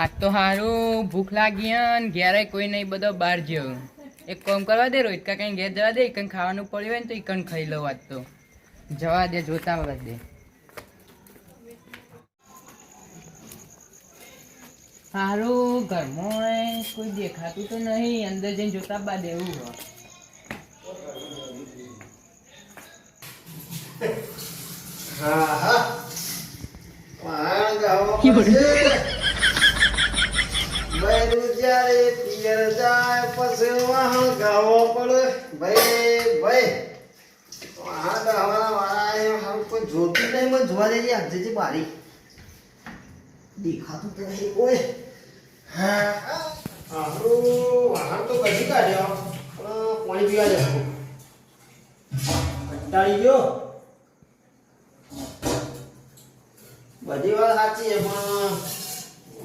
આજ તો હારું ભૂખ લાગી ને ઘેરે કોઈ નહીં, બધો બહાર ગયો. એક કામ કરવા દે, રોહિત કાકા ઘેર જવા દે, કઈ ખાવાનું પડ્યું હોય ને તો ઈકન ખાઈ લઉં. આજ તો જવા દે, જોતા વખત દે. હારું ઘરમાં કોઈ દેખાતું તો નહીં, અંદર જઈને જોતા બાદ એવું હોય. હા હા વાહણ ગાવા જ્યારે પિયર જાય પછી વાહણ ગાવો પડે. ભાઈ વાહણ ગાવાના વાળા કોઈ જોતું નહીં, મને જોવા દેજે. આજે બારી દેખાતું તો નહીં કોઈ. હા હારું વાહણ તો કઢી કાઢ્યો, પણ પાણી પીવા જવું કંટાળી ગયો. બધી વાત સાચી છે, પણ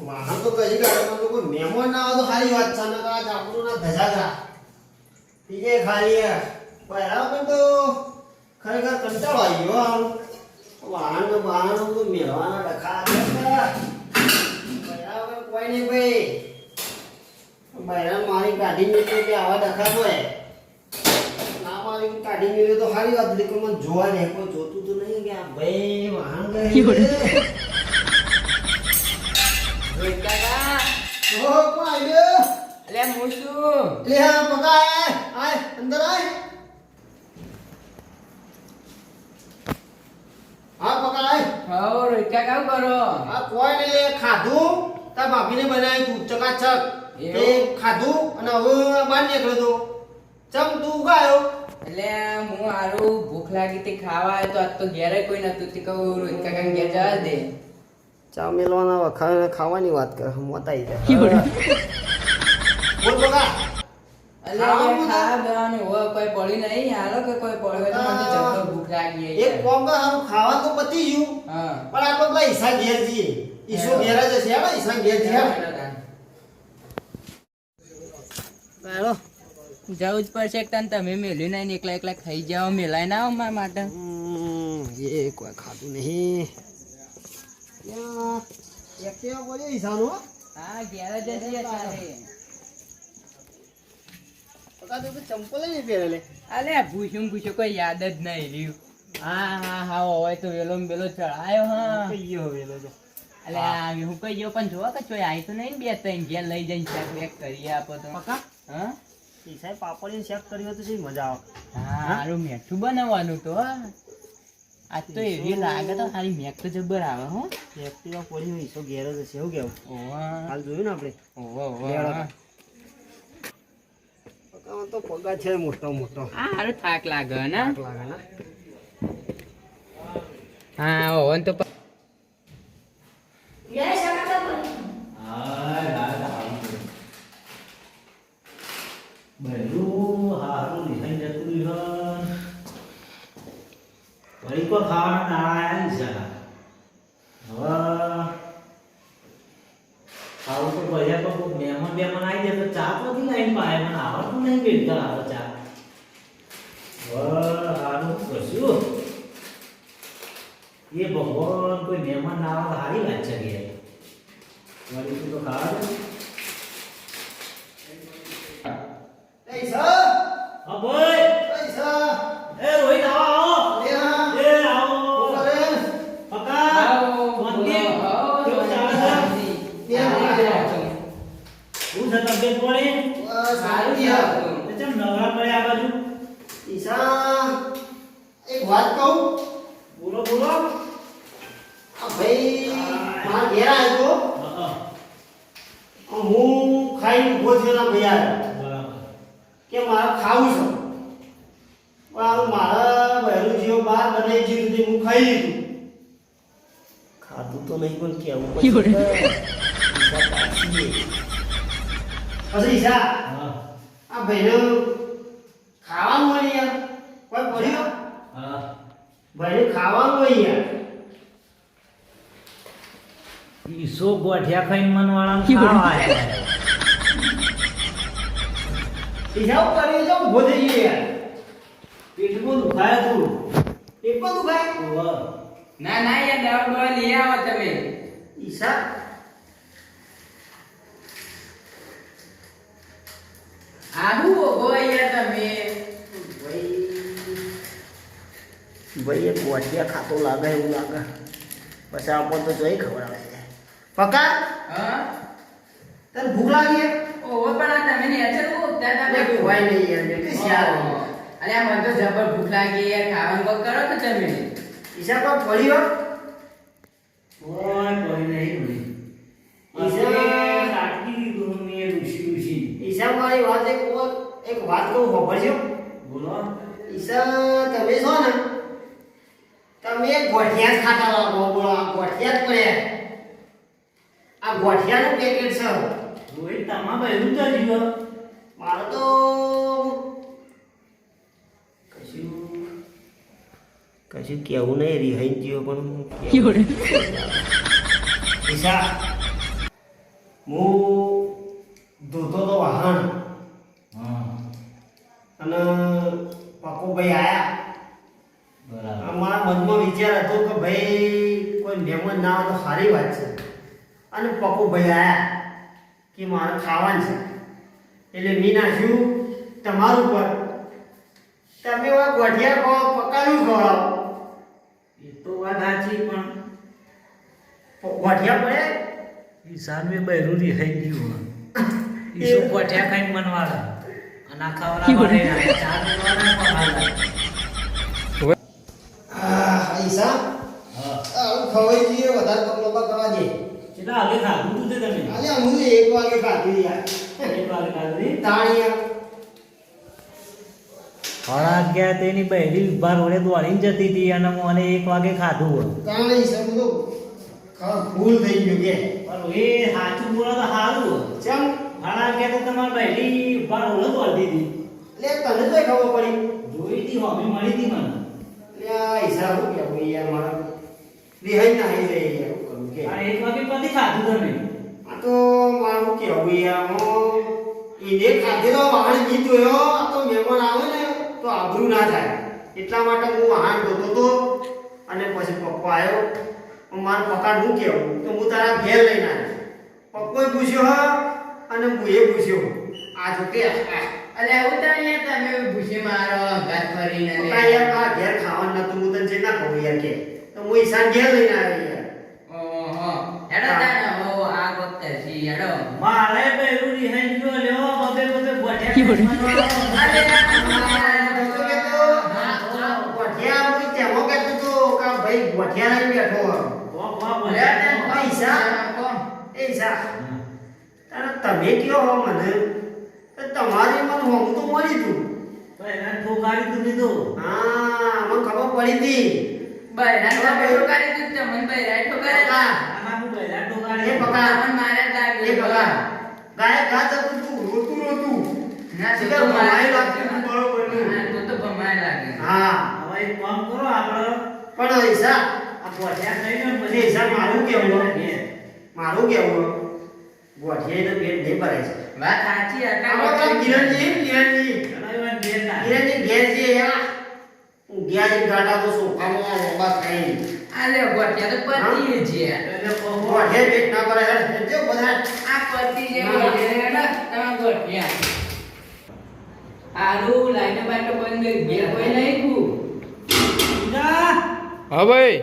વાહન તો કઈ ગાડીમાં તો કોઈ મહેમાન ના આવે તો સારી વાત છે. ને કાચ આપણું ના ધજાગરા પીજે ખાલી બરાબર. તો ખરેખર કંટાળો આવી ગયો. વાહન તો મેળવાના ડખા બરાબર કોઈ નહીં ભાઈ. બહેરાન મારી કાઢી નીકળી કે આવા ડખા હોય ના, મારી કાઢી નીકળ્યો તો સારી વાત. મને જોવા દે, કોઈ જોતું તો નહીં કે આ ભાઈ વાહન ગઈ. ખાધું તાર ભાભીને બનાવી તું ચકાચક ખાધું અને હવે બહાર નીકળ્યો તો ચમ તું ઉગાયો. એટલે હું હારું ભૂખ લાગી હતી ખાવા આવ્યો તો આજ તો ઘેરે કોઈ નતું. તે કહું રોહિત કાકા ઘેર જવા દે. ચા મેલવાના વખાણે ખાવાની વાત કરે મોતાઈ જાય. બોલ બકા અલ્યા ખાવા દેવાનું હોય કોઈ પડી નહીં. હાલો કે કોઈ પડ્યો તો મને જબરો ભૂખ લાગી. એક કોમ કર, હારું ખાવા તો પતી ગયું. હા પણ આપણે પેલા ઈસા ઘેર જઈએ. ઈસો ઘેર જ છે. હા ઈસા ઘેર જઈએ. જવું જ પડશે. તમે મેલ્યું નહીં, એકલા એકલા ખાઈ જાઓ. મેલાય ના આવો મારા માટે. એ કોઈ ખાતું નહીં. એક્ટિવા બોલ્યો ઈસાનો. હા ઘેર જ જઈએ તારે. ચંપલ નહીં પહેરેલે. અલે ભૂસું કોઈ યાદ જ નહીં રહ્યું. હા હોય તો વેલો બેલો ચડાયો. હા કઈયો વેલો છે. અલે હું કઈ ગયો પણ જોવા કે ચોય આવી તો નહીં. 2-3 ઘેર લઈ જઈને ચેક વેક કરી આપો તો. હા ઈસાએ પાપડી ચેક કર્યો તો શી મજા આવે. હા હારું મેઠું બનાવવાનું તો. આજ તો એવી લાગે તો સારી મેક તો જબર આવે. હો એક્ટિવા પડી હોય ઈસો ઘેર જ છે. એવું કેવું હાલ જોયું ને આપણે. તો પગા છે મોટો મોટો. હા હારું થાક લાગે ને. લાગે ને. હા ઓવન તો ભગવાન કોઈ મહેમાન ના આવે સારી વાત છે કે વળી તો ખાવા દે. હા ભાઈ એ રોહિત આવો પકા મંદિર કેવું ચાલે છે? હું તબિયત પડી ચમ નવરા પડે આ બાજુ. ઈસા એક વાત કહું. બોલો ભાઈ મારા ઘેર આવ્યો તો હું ખાઈને ઉભો થયો ના ભાઈ કે મારે ખાવું છે. પણ મારા બહેરું જેવો બહાર બનાવી જેવું તે હું ખાઈ લીધું. ખાધું તો નહીં પણ કેવું પછી ઈશા આ ભાઈને ખાવાનું હોય યાર. કોઈ પડ્યું ભાઈને ખાવાનું હોય યાર. ઈસો ગોઠિયા ખાઈને મનવાળા ખાવા આયા. ઈશા કરી જાવ ઉભો થઈ ગયો યાર. પેટમાં દુખાય તું. પેટમાં દુખાય? ના યાર દવા લઈ આવો તમે. ઈશા આહુ ઓગો યાર તમે ભાઈ એક ગોઠિયા ખાતો લાગે એવું લાગે પછી આપણને તો જોઈ ખબર આવે છે પકા હા તને ભૂખ લાગી ઓવર પણ આ તમે ને અચર કો ત્યાં એટલે તમે ખવાય નહીં યાર કે શિયાળ અલ્યા મને તો જબર ભૂખ લાગી યાર ખાવાનું કોક કરો તો તમે ઈશા પર પડી હો ઓય કોઈ નહીં બોલી ઈશા કાટકી દીધું મેં ઋષિ ઈશા મારી વાત એક વાત કહું ખબરજો બોલો ઈશા તમે છો ને તમે ગોઠિયા જ ખાતા લાગો બોલો આ ગોઠિયા જ પડ્યા આ ગોઠિયાનું પેકેટ છે રોહિત તમા બહેરું તો જીવો મારે તો કશું કેવું નહીં રિહાઈ ગયો પણ ઈશા હું ધોતો તો વાહન હા અને પકોભાઈ આયા બરાબર અમારા મનમાં વિચાર હતો કે ભાઈ કોઈ મહેમાન ના આવે તો સારી વાત છે અને પકોભાઈ આયા કે મારે ખાવાનું છે એટલે મેં નાખ્યું તમારું પર તમે આ ગોઠિયા ખાઓ પકાયું ખાઓ એ તો વાત સાચી પણ ગોઠિયા પડે ઈશાન મેં બહેરું રિહાઈ ગયું ઈશો કોઠ્યા ખાઈને મનવાળા અને આખા વાળા ચાર મનવાળા ઈશા હા આવું ખવાઈ જઈએ વધારે લોકો કરવા દે કેટલા વાગે ખાધું તું તે તમે અલ્યા હું 1 વાગે ખાધી યાર 1 વાગે ખાધું તાણિયા સાડા 11 તેની બહેરી ઉભા રોડે દોડીને જતી હતી અને મને 1 વાગે ખાધું હોય તાણી સમજો ભૂલ થઈ ગયું કે પણ એ સાચું બોલો તો સારું હોય ચમ સાડા 11 તો તમારી બહેરી ઉભા રોડે દોડતી હતી લે તને તો ખબર પડી જોઈ હતી હોમી મળી હતી મને લે આ હિસાબ કે ભાઈ યાર મારા રિહાઈ ના આવી જાય યાર હું કરું કે આ 1 વાગે પછી ખાધું તમે આ તો મારું કેવું યાર હું ઈને ખાધેલો વાહન ગીત જોયો આ તો મહેમાન આવે ને તો આબરૂ ના થાય એટલા માટે હું વાહન ધોતો તો અને પછી પપ્પા આવ્યો મારા પકાડ હું કેવું તો હું તારા ઘેર લઈને આવ્યો પપ્પોએ પૂછ્યો હા અને મુએ પૂછ્યો આ જો કે અલ્યા હું તો અહીંયા તમે ભૂસી મારો ઘાત કરીને પપ્પા યાર આ ઘેર ખાવાનું નતું હું તને જે ના કહું યાર કે તો હું ઈશાન ઘેર લઈને આવ્યો યાર ઓહો હેડો તાનો હો આ વખત છી હેડો મારે બહેરું રિહાઈ ગયો લ્યો બબે બબે ગોઠિયા લઈને બેઠો તમે કયો હો મને તમારી મને હું તો મળી તું ઠોકારી તું લીધો હા મને ખબર પડી હતી બૈરા ઠોકારી તું તમને બૈરા ઠોકારે આમાં હું બહેરા ઠોકારી એ પકા મન મારે લાગે એ પકા ગાય ગા જતું તું રોતું ના તો સીધા ભમાઈ લાગતું તું બરોબર નું. તો ભમાય લાગે હા હવે એક કામ કરો આપણે પણ ઈશા આ ગોઠિયા ખાઈને પછી ઈશા મારું કેવું ઘેર. મારું કેવું ગોઠિયા તો પેટ નહીં ભરાય છે વાત સાચી આમાં તો અટક કિરણજી ચલો એવા ઘેર ના. ઘેર છે યાર હું ગયા જે ગાડા તો સોફામાં ઓબા ખાઈ આલે ગોટિયા તો પતી છે એટલે કહો, ગોઠિયા પેટ ના ભરાય હેડ જો બધા આ પતી છે ગોટિયા તમે ગોટિયા આરું લાઈટ બાઈટ બંધ ઘેર કોઈ નહીં કુ જા. હા ભાઈ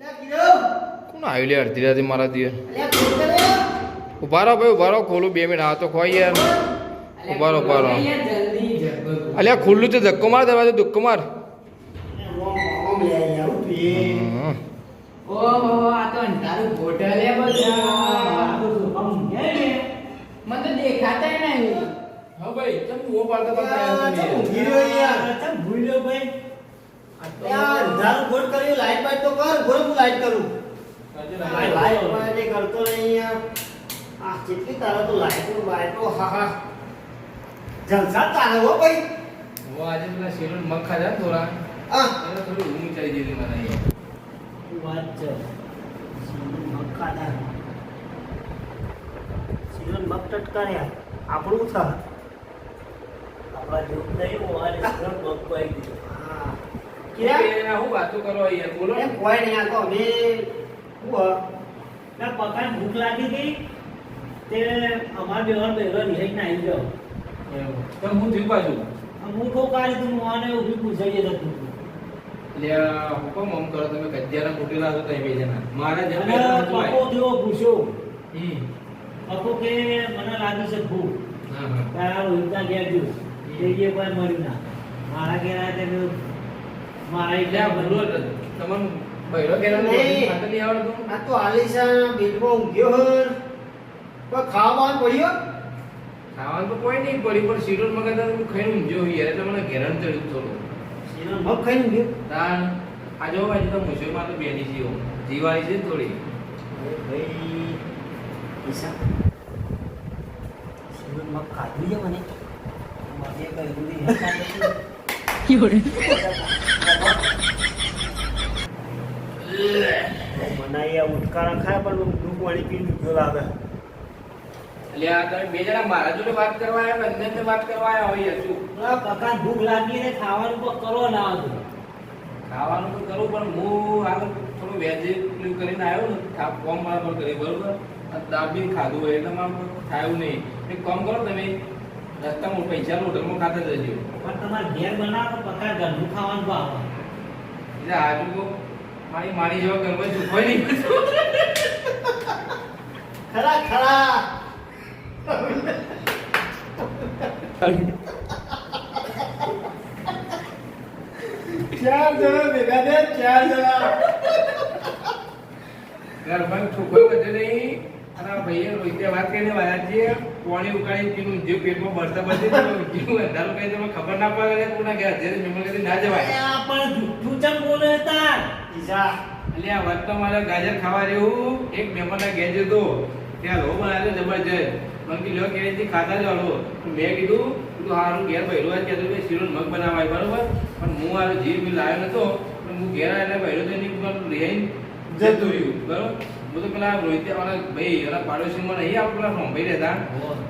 લે કીધો કોણ આવ્યું લે અડધી રાતે મારા દિયર લે ખોલ કરે ઉભા રહો ભાઈ ઉભા રહો ખોલું 2 મિનિટ આ તો ખોઈ યાર ઉભા રહો ઉભા રહો જલ્દી જબર અલ્યા ખુલ્લું છે ધક્કો માર દરવાજો ધક્કો માર ઓમ લે યાર તું એ હમ. ઓહો આ તો અંધારું હોટલ હે બધા આ તો આમ ઘેર ને. મને તો દેખાતા નહીં હા ભાઈ તમે ઓ પાડતા ઊંઘી રહ્યો યાર ચમ ભૂલ્યો ભાઈ યાર ધારું ગોળ કરી લાઈટ બાઈટ તો કર ગોળ હું લાઈટ કરું લાઈટ બાઈટ કરતો નહીં યાર આ કેટલી તારા તો લાઈટો બાઈટો હા હા જલસા તારે હો ભાઈ આજે પેલા શેરો મગ ખાધા ને થોડા આ એને થોડી ઊંઘ ચડી જેલી મને યાર. વાત છે મક્કાદા સિરન મક ટટકાર્યા આપણું છે આપણા જેવું નહીં હોવાને સરળ મગવાઈ દીધું. હા કિયા કિયા હું વાતો કરો યાર બોલો એ કોઈ નહીં આ તો અમે હું ના પકાને ભૂખ લાગી ગઈ તે અમાર બેવાર બેરો રિહાઈને આવી જાઓ તો હું થયું પાછું હું કહું કાલે તું આને ઊભી પૂછાઈએ જતું એટલે હુકમ આમ કરો તમે ગજ્જાના કુટેલા છો તમે બે જણા મારા જેમ અને પપ્પો જેવો પૂછ્યો હમ પપ્પો કે મને લાગ્યું છે ભૂખ હા હા તારા રોહિતના ઘેર ગયું એ કોઈ મળ્યું ના મારા ઘેર આવ્યા તે મારા એટલે આ એકલા ભૂલો તમારું બૈરો કેરાનું નહીં. ખાતર નહીં આવડતું આ તો આલીશાના બેડમાં ઊંઘ્યો હન કોઈ ખાવાનું પડ્યો ખાવાનું તો કોઈ નહીં પડી પણ શીરોલ મગાતા હું ખાઈને ઊંઘ્યો યાર એટલે મને ઘેરાણ ચડ્યું થોડું એનો મગ ખાઈને ઊંઘ્યો તાન આ જો આજે તો મુશ્કેલમાં તો બેની છે જીવાળી છે ને થોડી અરે ભાઈ ઈશા શિવન મગ ખાધું છે મને મારે કઈ રૂડી નહીં મનાઈ ઉટકારા ખાય પણ દૂધ પાણી પીને ઊંઘ્યો લાગે એટલે આ તમે બે જણા મારા જોડે વાત કરવા આવ્યા કે અંદરને વાત કરવા આવ્યા હોય શું કાકા ભૂખ લાગી ને ખાવાનું તો કરો ના હતું ખાવાનું તો કરું પણ હું હાલ થોડું વેજીટેબલ કરીને આવ્યો ને ફોર્મ બરાબર કરી બરોબર દાબીને ખાધું હોય એટલે મારું ખાયું નહીં એક કામ કરો તમે રસ્તામાં પૈસા હોટલમાં ખાતા જજો પણ તમારે ઘેર બનાવો તો પકા ઘરનું ખાવાનું ભાવે એટલે આજુ તો મારી મારી જેવા ઘરમાં ચૂકવાય નહીં ખરા ખરા ચાર જણા ભેગા થયા ચાર જણા ઘરમાં છોકરો બધે નહીં અને આ ભાઈએ રોહિતે વાત કરીને વાયા છીએ પાણી ઉકાળી પીનું જે પેટમાં બળતા બધે જીવ અંધારું કઈ તમે ખબર ના પડે કોના ઘેર જે મહેમાન કદી ના જવાય આ પણ જુઠ્ઠું ચમ બોલે તાર ઈશા એટલે આ વાત તો મારે ગાજર ખાવા જેવું એક મહેમાનના ઘેર જતો ત્યાં લો બનાવ્યો જબરજસ્ત મને કે લ્યો કેરેથી ખાતા જ હલો મેં કીધું હારું ઘેર બૈરો જ કહેતો કે શીરો મગ બનાવાય બરોબર પણ હું આ જે બી લાવ્યો નતો પણ હું ઘેર આવેલા બૈરો તો નહીં લઈને જતું રહ્યું બરોબર હું તો પેલા રોહિત વાળા ભાઈ એના પાડોશીમાં નહીં આપણે પેલા મુંબઈ રહેતા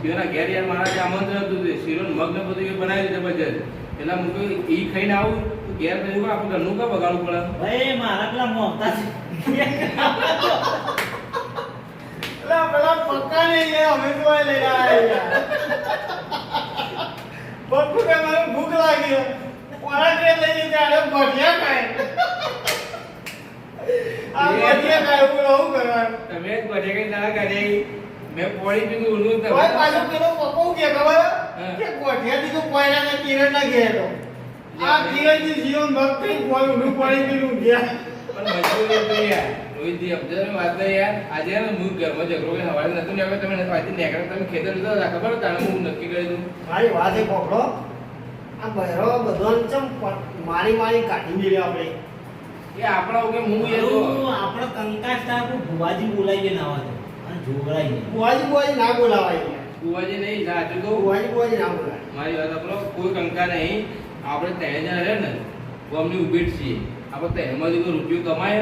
એના ઘેર યાર મારા જે આમંત્રણ હતું શીરો મગ ને બધું એ બનાવી જબરજસ્ત એટલે હું કહ્યું એ ખાઈને આવું તું ઘેર કહ્યું આપણે ઘરનું કા બગાડવું પડે ભાઈ મારા પેલા મોટા છે પેલા પક્કા નહીં અમે તો લઈને આવ્યા પપ્પુ કે મને ભૂખ લાગી કોના કે લઈ ત્યારે ભટિયા ખાય આ ભટિયા ખાય હું રહું કરવાનું તમે જ બધે કઈ ના કરે મેં પોળી પીધું ઊંધું કોઈ પાછું પેલો પપ્પુ કે ખબર હા. કે ગોઠિયાથી તો કોયના ને કિરણ ના ઘેર આ કિરણજી જીવન ભક્ત કઈ કોઈ ઊંધું પાણી પીનું ગયા પણ મજબૂરી તો યાર રોહિતજી અફઝલની વાત તો યાર આજે ને હું ઘરમાં ઝઘડો કરીને હવારે નતું ને હવે તમે વાંચી નીકળ્યા તમે ખેતર લીધા હતા ખબર તાણે હું નક્કી કરી દઉં મારી વાત એ પકડો આ બહેરો બધાને ચમ મારી મારી કાઢી મેલ્યો આપણે એ આપણા કે હું એ તો આપણે કંકાસ ટાપુ ભુવાજી બોલાવીએ નાવા દે અને જોગરાઈએ બુવાજી ના બોલાવાય કુવાજી નહીં સાચું કહું બુવાજી ના બોલાય મારી વાત આપણો કોઈ કંકા નહીં આપણે ત્રણ જણા રહે ને તો અમને ઉભી જ છીએ આપણે ત્રણમાંથી કોઈ રૂપિયો કમાય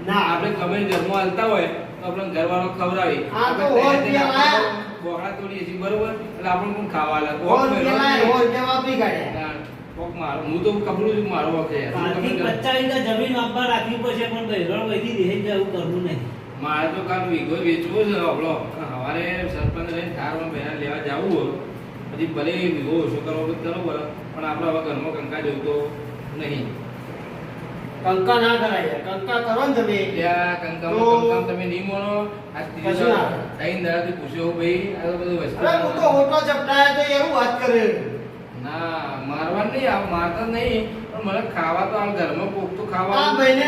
ના આપણે કમાઈને ઘરમાં હાલતા હોય તો આપણે ઘરવાળો ખવડાવી આ તો બોકડા તોડીએ છીએ બરોબર એટલે આપણે કોણ ખાવા લે વાપરી કાઢ્યા કોક મારો હું તો કપડું છું મારો વખત યાર હું આર્થિક તમને 50 વીઘા જમીન આપવા રાખવી પડશે પણ બહેરણ વધી રહે જવું કરવું નહીં મારે તો કાલ વીઘો વેચવો છે આપણો સવારે સરપંચ લઈને ધારમાં બહેરા લેવા જવું હોય પછી ભલે વીઘો ઓછો કરવો તો બરોબર પણ આપણે હવે ઘરમાં કંકા જોઈતો નહીં કંકા ના કરાય કંકા કરો ને તમે ત્યાં કંકામાં તમે નહીં માનો આ કશું ના. ત્રણ દાડાથી પૂછ્યો ભાઈ આ તો બધું વસ્તુ અરે હું તો ઓટો ચપટાયો તો એવું વાત કરે ના મારવા નહીં આ મારતા નહીં પણ મને ખાવા તો આ ઘરમાં કોક તો ખાવા આ ભાઈને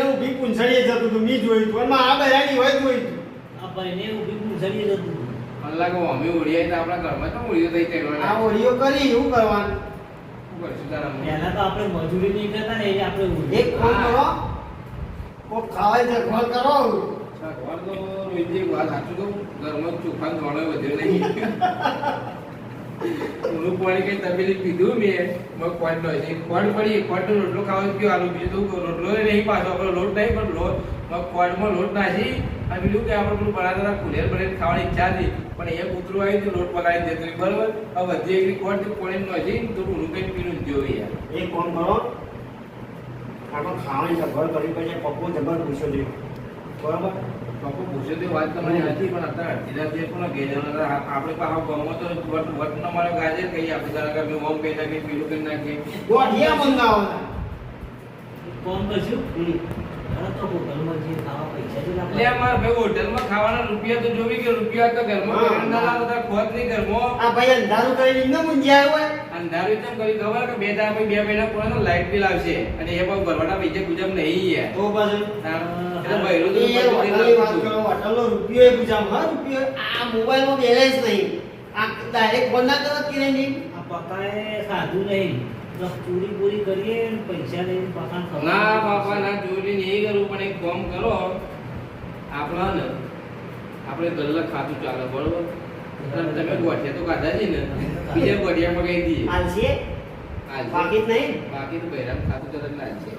ઊભી પૂંછડીએ જતું હતું મી જોયું હતું અને આ બહેરાની હોય જોયું હતું આ ભાઈને ઊભી પૂંછડીએ જતું મને લાગે અમે ઓળીએ તો આપણા ઘરમાં તો ઓળીઓ થઈ આ ઓળીઓ કરી એવું કરવાનું શું કરશું તારા પહેલા તો આપણે મજૂરી નહીં કરતા ને એટલે આપણે એક ફોન કરો કોક ખાવાય છે ફોન કરો ઘર તો રોહિતજી વાત સાચું કહું ઘરમાં ચોખા ધોણો વધ્યો નહીં ઊનું પાણી કઈ તપેલી પીધું મેં મગ ખોટ નો છે ખોટ પડી ખોટનો રોટલો ખાવા ગયો આલુ બીજું તો રોટલો નહીં પાછો આપણો લોટ નહીં પણ લોટ મગ ખોટમાં લોટ નાખી અને બીજું કે આપણે પેલું બનાવતા ખુલેર બનેલ ખાવાની ઈચ્છા હતી પણ એ કૂતરું આવ્યું તો લોટ પકાડી દેતું હતું, બરોબર હવે વધી એકલી ખોટ પાણી નાખી તો ઊનું કઈ પીનું જ જોયું યાર એક ફોન કરો આપણે ખાવાની જબર કરી પછી પપ્પુ જબર પૂછ્યો છે બરાબર બાપુ પૂછે તો વાત તમારી હતી પણ અત્યારે અડધી રાતે પણ ગેજર આપણે પાછા ગમો તો વટ ન મારો ગાજર કહીએ આપણે તારા કે ઓમ કહી નાખીએ પીલું કહી નાખીએ ગોઠિયા મંગાવવાના કોણ કરશું અરે તો હોટલમાં જે ખાવા પૈસા જ ના એટલે મારા ભાઈ હોટલમાં ખાવાના રૂપિયા તો જોવી કે રૂપિયા તો ઘરમાં હા. કરીને ના લાવો તો ખોટ નહીં ઘરમાં આ ભાઈ અંધારું કરીને ન મૂંઝ્યા હોય અંધારું તેમ કરી ખબર કે બે દાડા પછી 2 મહિના પૂરા લાઈટ બિલ આવશે અને એ પણ ભરવાના પૈસા ગુજબ નહીં યાર તો પછી એટલે બૈરું તો એ હોટલની વાત કરો, હોટલનો રૂપિયો એ પૂછામ, હા રૂપિયો આ મોબાઈલમાં બેલેન્સ નહીં આ ડાયરેક્ટ ફોન ના કરો કે નહીં આ પકાએ ખાધું નહીં તો ચોરી પૂરી કરીએ ને પૈસા લઈને પકાને ખવડાવીએ. ના બાપા ના ચોરી નહીં કરવું પણ એક કામ કરો આપણા ને આપણે ગલ્લા ખાતું ચાલે બરોબર અને તમે ગોઠિયા તો ખાધા છે ને બીજા ગોઠિયા મગાઈ દઈએ આલસી આજે. બાકી જ નહીં બાકી તો બૈરામ ખાતું ચાલે ના છે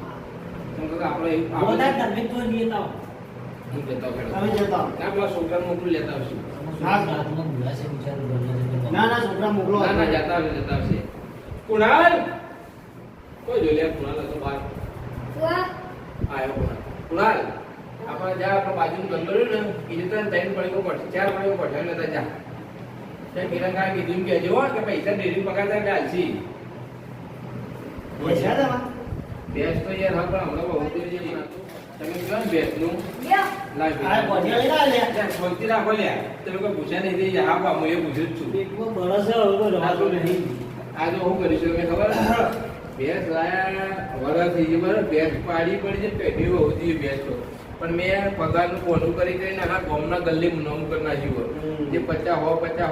કેમ કે આપણે એવું બોલા આપણે તમે તો લેતા આવો. હું જતો તમે ખેડો જતા ના પેલા છોકરા મોકલું લેતા આવશું રાતમાં બોલાશે બિચારું ઘરના ના ના છોકરા મોકલો ના ના જતા આવશે કુણાલ કોઈ જોઈ લે કુણાલ હતો બાર આયો કુણાલ આપણે જા આપણે બાજુનું ગંદો રહ્યું ને એ જતા 3 પડીકો પડશે 4 પડીકો પડશે ને જા તે કિરણકા કીધું કે જો કે પૈસા ડેરી પગારતા એટલે હાલશી પૈસા તમારા બેસ તો યાર હા પણ હમણાં બહુ દૂર જઈ તમે કહો ને બેસનું લાવ આ ગોઠિયા લઈ લે શાંતિ રાખો લે તમે કોઈ પૂછ્યા નહીં થઈ હા બા હું એ પૂછું જ છું પેટમાં બળશે હવે રવાતો નહીં. આજે હું કરીશું તમે ખબર ભેંસ લાયા વરસ થઈ ગયું બરાબર ભેંસ પાડી પડી છે પેઢી હોતી ભેંસ તો પણ મેં પગારનું ફોનું કરી કરીને આખા ગામના ગલ્લી નોમ કરી નાખ્યું જે 50 હો બધા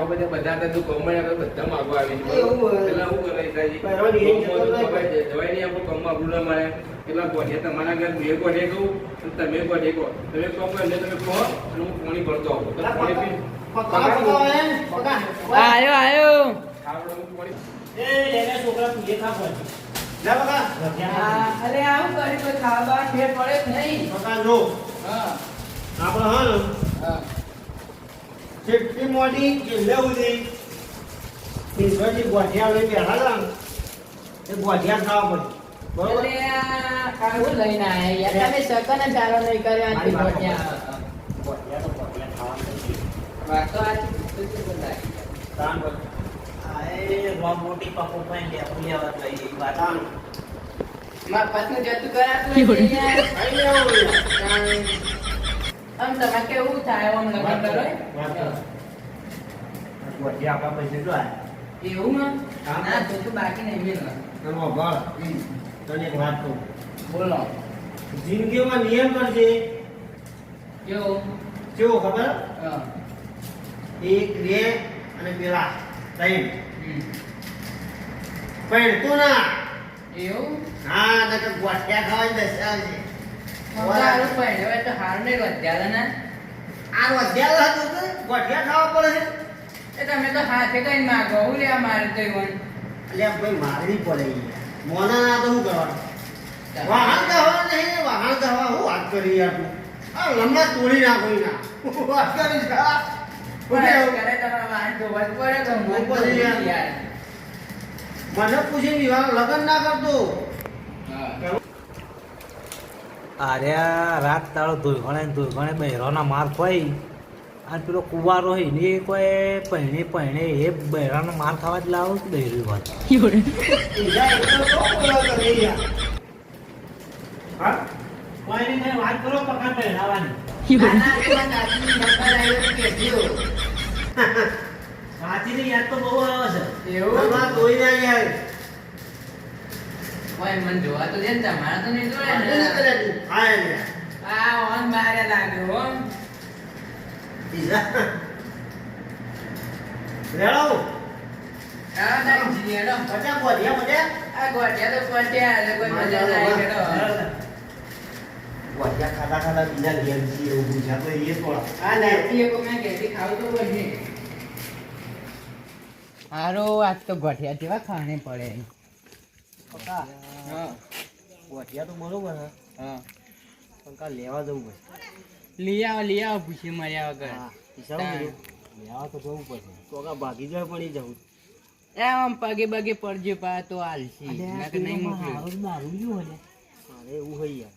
હતા તું ગમે બધા માગવા આવી છે એવું હોય. પેલા શું કરાય સાજી પહેરવાની એ જતો નહીં. જવાય નહીં આપણું કમમાં આપણું ના મળે કેટલા ગોઠિયા તમારા ઘર બે ગોઠિયા કહું અને તમે ગોઠિયા કહો તમે કહો એટલે તમે કહો અને હું પાણી ભરતો આવું તમે પાણી પી આયો આયો આપણે હું પાણી એ લેને છોકરા તુજે ખા પડશે. અરે આવું કરી કોઈ ખાવા ફેર પડે જ નહીં હા આપણે હા ને હા જેટલી મોટી જિલ્લે સુધી પીસવાથી ગોઠિયા લઈ બેઠા હતા ને, એ ગોઠિયા ખાવા પડે બરોબર એટલે આવું લઈને આયા યાર તમે સકન જ ચાલો નહીં કર્યો આથી ગોઠિયા ગોઠિયા તો ગોઠિયા ખાવા પડે. વાત તો આ તો શું બોલાય તાન પર. આ એ રોમ મોટી પાકો પાઈ લે પુલિયાવા તો એ વાત. તાન. માર પત્ની જતું કરાતું હોય છે યાર ખાઈ લેવું હોય. આમ તમારે કેવું થાય આમ લગન વાત કરો વાત કરો. ગોઠિયા આપણા પૈસે જો આયા. એવું માં હા. ના તો તો બાકી નહીં મેળવા એનો ભાળ. તને એક વાત કહું. બોલો જિંદગીમાં નિયમ કરજે કેવું કેવો ખબર હા એક બે અને પેલા ત્રણ હમ. પણ તું ના એવું હા તો કે ગોઠિયા ખાવાની દશા છે સારું પણ હવે તો હાર નહીં વધ્યા ને આ વધ્યા હતો તો ગોઠિયા ખાવા પડે એ તમે તો હાથે કઈ માગો હું લેવા મારે તો એવું એટલે ભાઈ મારવી પડે યાર. મોના ના તો શું કરવાનું વાહન દહવા નહીં વાહન દહવા હું વાત કરી યાર તું આ લંબા તોડી નાખો ના વાત કરી જા. કરે તમારે વાહન ધોવા જ પડે તો હું પછી યાર. યાર મને પૂછી વિવાહ લગ્ન ના કરતો હા આર્યા રાત દાડો ધોઈગણે બહેરોના માર ખોઈ અને પેલો કુવારો હોય ને એ કોઈ પહેણે એ બહેરાનો માર ખાવા જ લાવો જ બહેરી વાત. બીજા એક તો શું બોલો તમે યાર હા કોઈ નહીં વાત કરો પકાન પહેરાવાની. આના પેલા દાદીની નંબર આવ્યો તો કહેજો. વાંચીને યાદ તો બહુ આવે છે. એવું લંબા તોડી ના યાર ઓય મને જોવા તો દે ને તમારે તો નહીં જોડે વાત ને ના કરે તું હા યાર આ ઓન મારે લાગ્યો હો બીજા રેડો આ ના જીએડો પચા ગોઠિયા પચા આ ગોઠિયા તો પટ્યા એટલે કોઈ મજા ના આવી હેડો ગોઠિયા ખાતા ખાતા બીજા ઘેર છે એવું પૂછ્યા તો એ થોડા આ નાથી એક મેં કેટી ખાવ તો બને હારો આજ તો ગોઠિયા જેવા ખાણે પડે પકા હા ગોઠિયા તો બરોબર હે હા પણ કાલ લેવા જવું પડે લઈ આવો પૂછી માર્યા વગર હા હિસાબ કર્યો લેવા તો જવું પડશે તો કા ભાગી જાય પણ ઈ જવું આમ પગે બગે પડજો પા તો આલસી નકર નહીં મોકલ્યું દારૂ ગયું હોય ને અરે એવું હોય યાર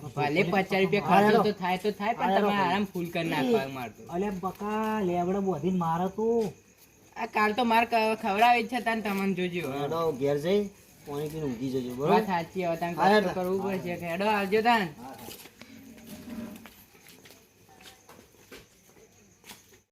ભલે 50 રૂપિયા ખર્ચો તો થાય પણ તમે આરામ ફૂલ કરી નાખવા મારતો અલે બકા લેવડે બોધીને મારે તું આ કાલ તો માર ખવડાવી છે તાન તમને જોજો હેડો ઘેર જઈ પાણી પીને ઊંઘી જજો બરોબર વાત સાચી હવે તાન કષ્ટ કરવું પડશે હેડો આવજો તાન